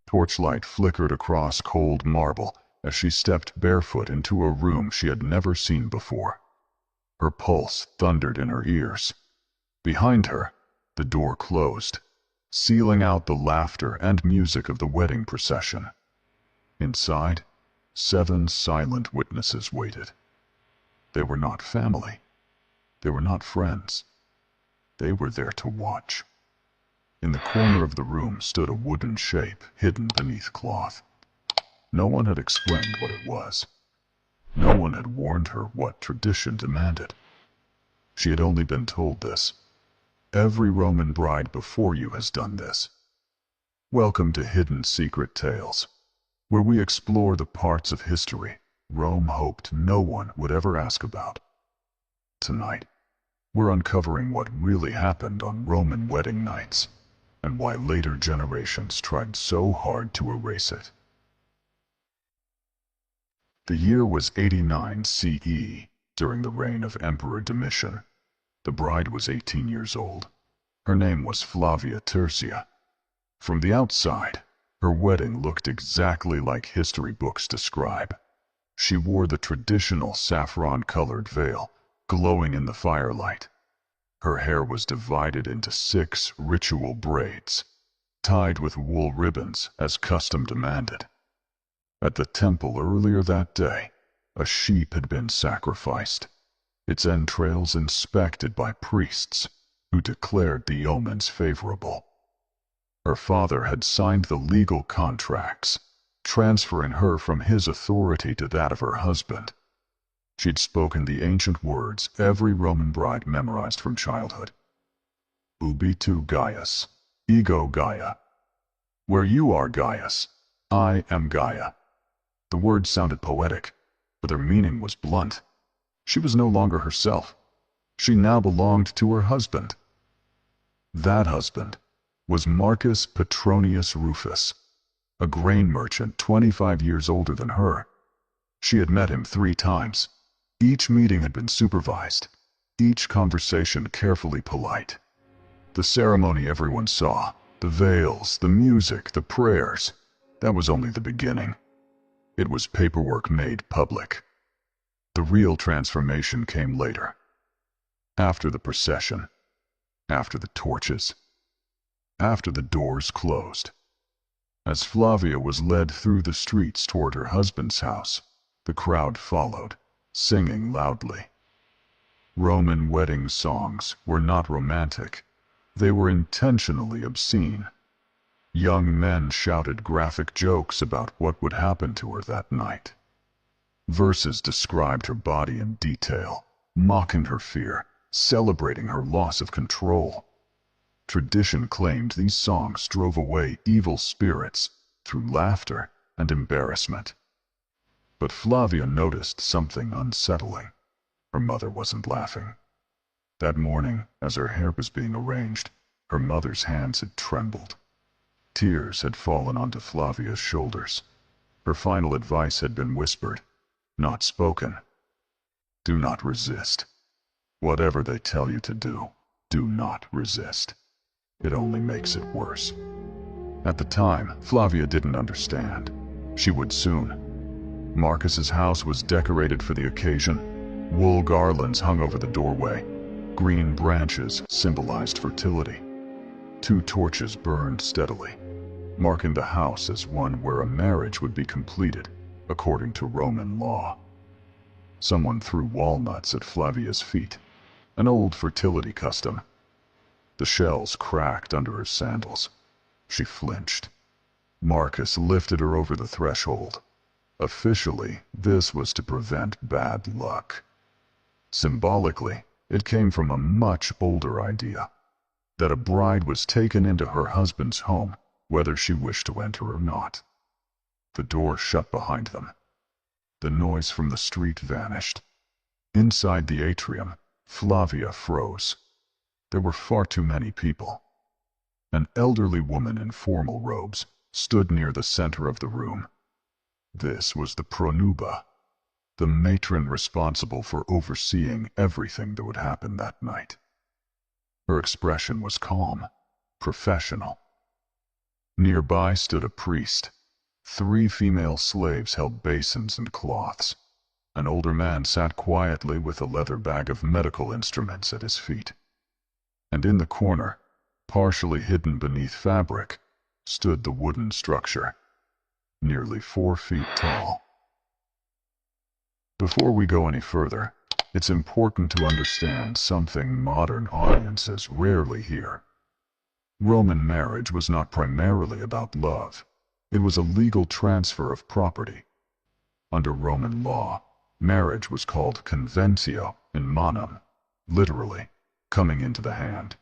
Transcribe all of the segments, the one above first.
Torchlight flickered across cold marble as she stepped barefoot into a room she had never seen before. Her pulse thundered in her ears. Behind her, the door closed, sealing out the laughter and music of the wedding procession. Inside, 7 silent witnesses waited. They were not family. They were not friends. They were there to watch. In the corner of the room stood a wooden shape hidden beneath cloth. No one had explained what it was. No one had warned her what tradition demanded. She had only been told this. Every Roman bride before you has done this. Welcome to Hidden Secret Tales, where we explore the parts of history Rome hoped no one would ever ask about. Tonight, we're uncovering what really happened on Roman wedding nights, and why later generations tried so hard to erase it. The year was 89 CE, during the reign of Emperor Domitian. The bride was 18 years old. Her name was Flavia Tertia. From the outside, her wedding looked exactly like history books describe. She wore the traditional saffron-colored veil, glowing in the firelight. Her hair was divided into 6 ritual braids, tied with wool ribbons as custom demanded. At the temple earlier that day, a sheep had been sacrificed, its entrails inspected by priests who declared the omens favorable. Her father had signed the legal contracts, transferring her from his authority to that of her husband. She'd spoken the ancient words every Roman bride memorized from childhood. Ubi tu Gaius, ego Gaia. Where you are Gaius, I am Gaia. The words sounded poetic, but their meaning was blunt. She was no longer herself. She now belonged to her husband. That husband was Marcus Petronius Rufus, a grain merchant 25 years older than her. She had met him 3 times. Each meeting had been supervised, each conversation carefully polite. The ceremony everyone saw, the veils, the music, the prayers, that was only the beginning. It was paperwork made public. The real transformation came later. After the procession, after the torches, after the doors closed. As Flavia was led through the streets toward her husband's house, the crowd followed, singing loudly. Roman wedding songs were not romantic. They were intentionally obscene. Young men shouted graphic jokes about what would happen to her that night. Verses described her body in detail, mocking her fear, celebrating her loss of control. Tradition claimed these songs drove away evil spirits through laughter and embarrassment. But Flavia noticed something unsettling. Her mother wasn't laughing. That morning, as her hair was being arranged, her mother's hands had trembled. Tears had fallen onto Flavia's shoulders. Her final advice had been whispered, not spoken. Do not resist. Whatever they tell you to do, do not resist. It only makes it worse. At the time, Flavia didn't understand. She would soon. Marcus's house was decorated for the occasion. Wool garlands hung over the doorway. Green branches symbolized fertility. 2 torches burned steadily, marking the house as one where a marriage would be completed according to Roman law. Someone threw walnuts at Flavia's feet, an old fertility custom. The shells cracked under her sandals. She flinched. Marcus lifted her over the threshold. Officially, this was to prevent bad luck. Symbolically, it came from a much older idea, that a bride was taken into her husband's home, whether she wished to enter or not. The door shut behind them. The noise from the street vanished. Inside the atrium, Flavia froze. There were far too many people. An elderly woman in formal robes stood near the center of the room. This was the pronuba, the matron responsible for overseeing everything that would happen that night. Her expression was calm, professional. Nearby stood a priest. 3 female slaves held basins and cloths. An older man sat quietly with a leather bag of medical instruments at his feet. And in the corner, partially hidden beneath fabric, stood the wooden structure, nearly 4 feet tall. Before we go any further, it's important to understand something modern audiences rarely hear. Roman marriage was not primarily about love. It was a legal transfer of property. Under Roman law, marriage was called conventio in manum, literally, coming into the hand.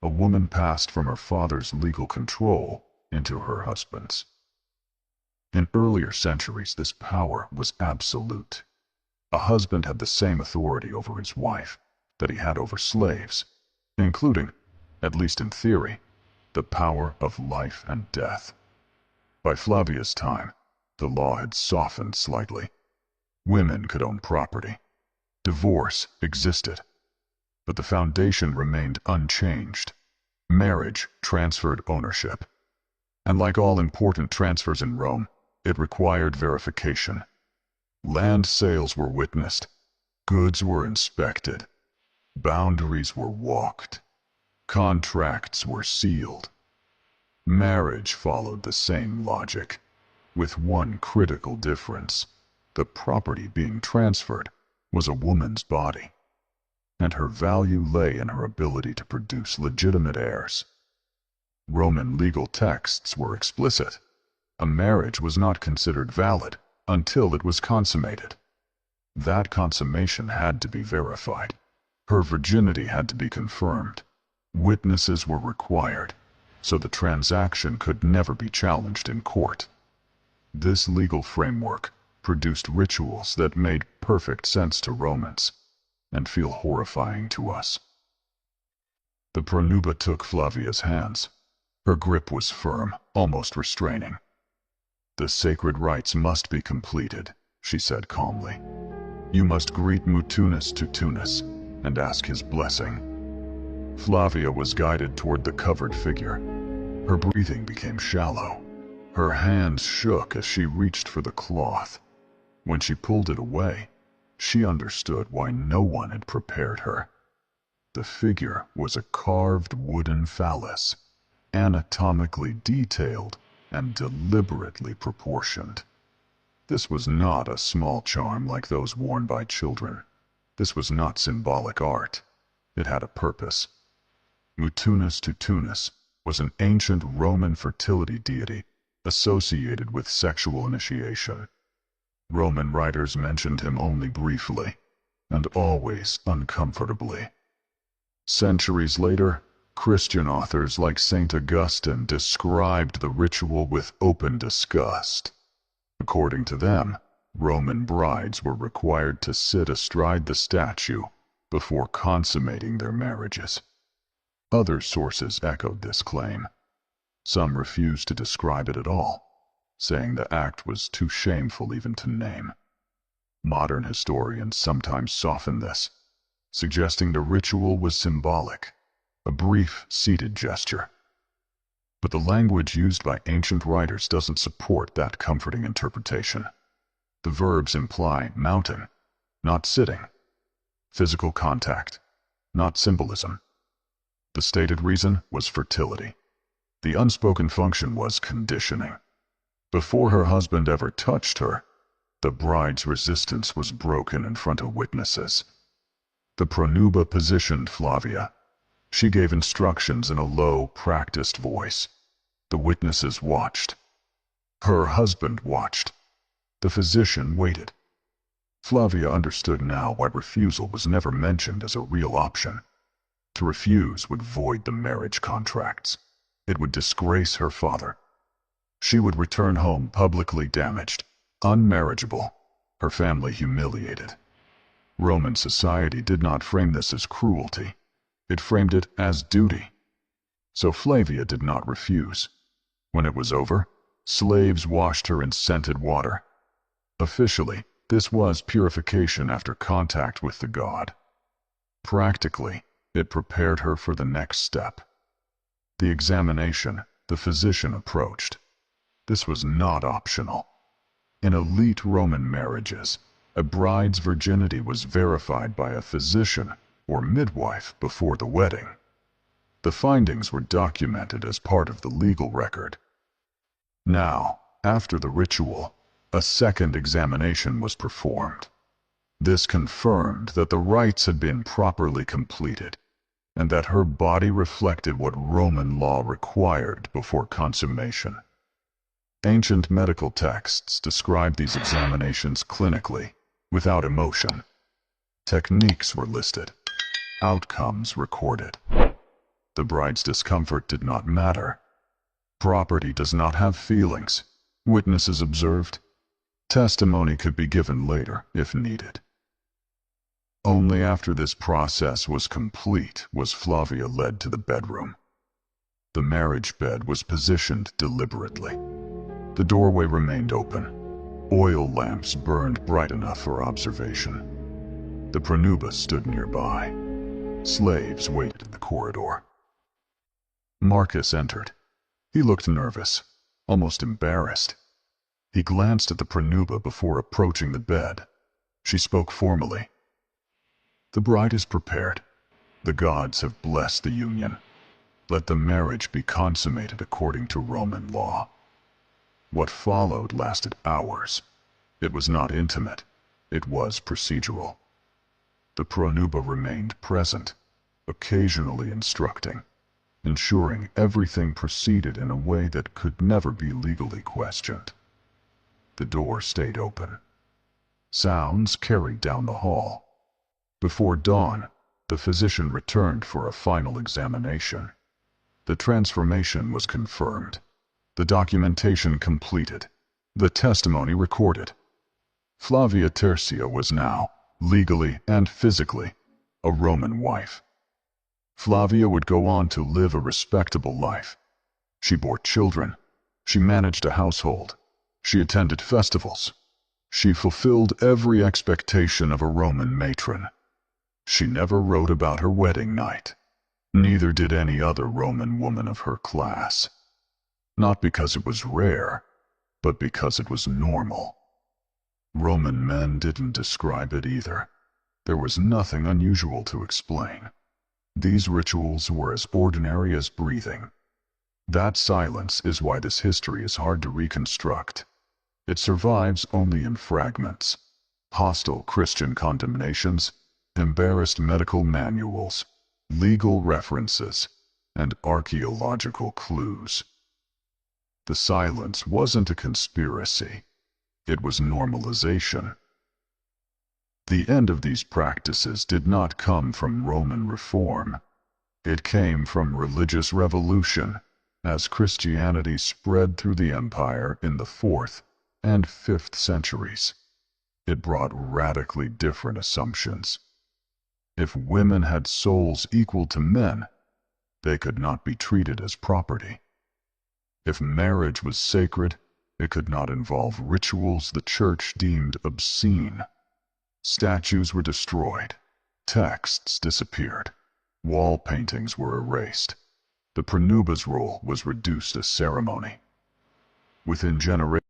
A woman passed from her father's legal control into her husband's. In earlier centuries, this power was absolute. A husband had the same authority over his wife that he had over slaves, including, at least in theory, the power of life and death. By Flavia's time, the law had softened slightly. Women could own property. Divorce existed. But the foundation remained unchanged. Marriage transferred ownership. And like all important transfers in Rome, it required verification. Land sales were witnessed. Goods were inspected. Boundaries were walked. Contracts were sealed. Marriage followed the same logic, with one critical difference. The property being transferred was a woman's body, and her value lay in her ability to produce legitimate heirs. Roman legal texts were explicit. A marriage was not considered valid until it was consummated. That consummation had to be verified. Her virginity had to be confirmed. Witnesses were required, so the transaction could never be challenged in court. This legal framework produced rituals that made perfect sense to Romans and feel horrifying to us. The pronuba took Flavia's hands. Her grip was firm, almost restraining. "The sacred rites must be completed," she said calmly. "You must greet Mutunus Tutunus and ask his blessing." Flavia was guided toward the covered figure. Her breathing became shallow. Her hands shook as she reached for the cloth. When she pulled it away, she understood why no one had prepared her. The figure was a carved wooden phallus, anatomically detailed and deliberately proportioned. This was not a small charm like those worn by children. This was not symbolic art. It had a purpose. Mutunus Tutunus was an ancient Roman fertility deity associated with sexual initiation. Roman writers mentioned him only briefly, and always uncomfortably. Centuries later, Christian authors like St. Augustine described the ritual with open disgust. According to them, Roman brides were required to sit astride the statue before consummating their marriages. Other sources echoed this claim. Some refused to describe it at all, saying the act was too shameful even to name. Modern historians sometimes soften this, suggesting the ritual was symbolic, a brief, seated gesture. But the language used by ancient writers doesn't support that comforting interpretation. The verbs imply mounting, not sitting; physical contact, not symbolism. The stated reason was fertility. The unspoken function was conditioning. Before her husband ever touched her, the bride's resistance was broken in front of witnesses. The pronuba positioned Flavia. She gave instructions in a low, practiced voice. The witnesses watched. Her husband watched. The physician waited. Flavia understood now why refusal was never mentioned as a real option. To refuse would void the marriage contracts. It would disgrace her father. She would return home publicly damaged, unmarriageable, her family humiliated. Roman society did not frame this as cruelty. It framed it as duty. So Flavia did not refuse. When it was over, slaves washed her in scented water. Officially, this was purification after contact with the god. Practically, it prepared her for the next step. The examination, The physician approached. This was not optional. In elite Roman marriages, a bride's virginity was verified by a physician or midwife before the wedding. The findings were documented as part of the legal record. Now, after the ritual, a second examination was performed. This confirmed that the rites had been properly completed, and that her body reflected what Roman law required before consummation. Ancient medical texts describe these examinations clinically, without emotion. Techniques were listed, outcomes recorded. The bride's discomfort did not matter. Property does not have feelings. Witnesses observed. Testimony could be given later, if needed. Only after this process was complete was Flavia led to the bedroom. The marriage bed was positioned deliberately. The doorway remained open. Oil lamps burned bright enough for observation. The pronuba stood nearby. Slaves waited in the corridor. Marcus entered. He looked nervous, almost embarrassed. He glanced at the pronuba before approaching the bed. She spoke formally. "The bride is prepared. The gods have blessed the union. Let the marriage be consummated according to Roman law." What followed lasted hours. It was not intimate. It was procedural. The pronuba remained present, occasionally instructing, ensuring everything proceeded in a way that could never be legally questioned. The door stayed open. Sounds carried down the hall. Before dawn, the physician returned for a final examination. The transformation was confirmed. The documentation completed. The testimony recorded. Flavia Tertia was now, legally and physically, a Roman wife. Flavia would go on to live a respectable life. She bore children. She managed a household. She attended festivals. She fulfilled every expectation of a Roman matron. She never wrote about her wedding night. Neither did any other Roman woman of her class. Not because it was rare, but because it was normal. Roman men didn't describe it either. There was nothing unusual to explain. These rituals were as ordinary as breathing. That silence is why this history is hard to reconstruct. It survives only in fragments. Hostile Christian condemnations, embarrassed medical manuals, legal references, and archaeological clues. The silence wasn't a conspiracy. It was normalization. The end of these practices did not come from Roman reform. It came from religious revolution, as Christianity spread through the empire in the 4th and 5th centuries. It brought radically different assumptions. If women had souls equal to men, they could not be treated as property. If marriage was sacred, it could not involve rituals the church deemed obscene. Statues were destroyed. Texts disappeared. Wall paintings were erased. The pronuba's role was reduced to ceremony. Within generations,